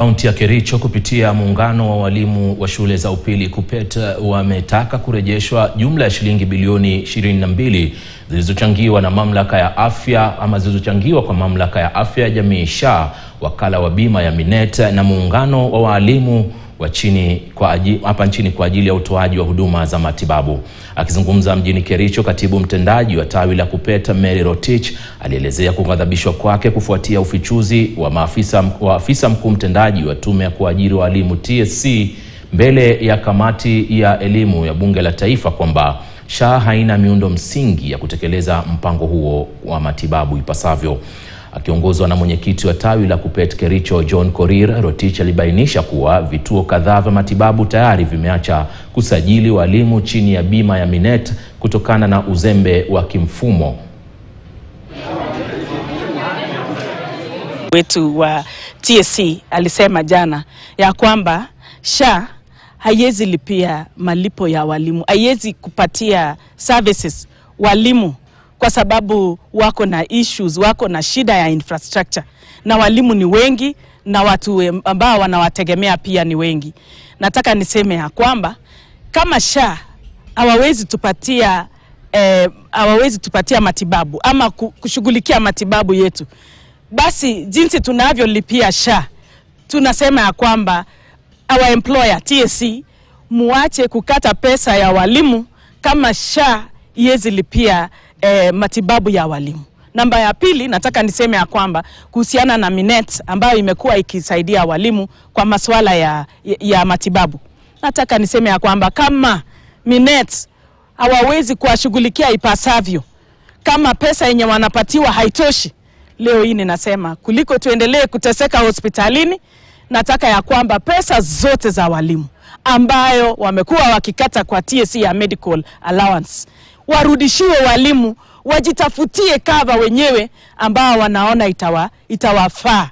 Kaunti ya Kericho kupitia muungano wa walimu wa shule za upili KUPPET wametaka kurejeshwa jumla ya shilingi bilioni 22 zilizochangiwa na mamlaka ya afya zilizochangiwa kwa mamlaka ya afya ya jamii SHA, wakala wa bima ya Minet na muungano wa walimu wa hapa nchini kwa ajili ya utoaji wa huduma za matibabu. Akizungumza mjini Kericho, katibu mtendaji wa tawi la KUPPET Mary Rotich alielezea kughadhabishwa kwake kufuatia ufichuzi wa afisa mkuu mtendaji wa tume ya kuajiri walimu TSC mbele ya kamati ya elimu ya bunge la taifa kwamba SHA haina miundo msingi ya kutekeleza mpango huo wa matibabu ipasavyo. Akiongozwa na mwenyekiti wa tawi la KUPPET Kericho John Korir, Rotich alibainisha kuwa vituo kadhaa vya matibabu tayari vimeacha kusajili walimu chini ya bima ya Minet kutokana na uzembe wa kimfumo. Wetu wa TSC alisema jana ya kwamba SHA haiwezi lipia malipo ya walimu, haiwezi kupatia services walimu kwa sababu wako na issues, wako na shida ya infrastructure, na walimu ni wengi na watu ambao wanawategemea pia ni wengi. Nataka niseme ya kwamba kama SHA hawawezi tupatia matibabu ama kushughulikia matibabu yetu, basi jinsi tunavyolipia SHA, tunasema ya kwamba our employer TSC muache kukata pesa ya walimu kama SHA iwezi lipia matibabu ya walimu. Namba ya pili, nataka niseme ya kwamba kuhusiana na Minet ambayo imekuwa ikisaidia walimu kwa masuala ya matibabu, nataka niseme ya kwamba kama Minet hawawezi kuwashughulikia ipasavyo, kama pesa yenye wanapatiwa haitoshi, leo hii ninasema kuliko tuendelee kuteseka hospitalini, nataka ya kwamba pesa zote za walimu ambayo wamekuwa wakikata kwa TSC ya medical allowance warudishiwe walimu, wajitafutie cover wenyewe ambao wanaona itawafaa.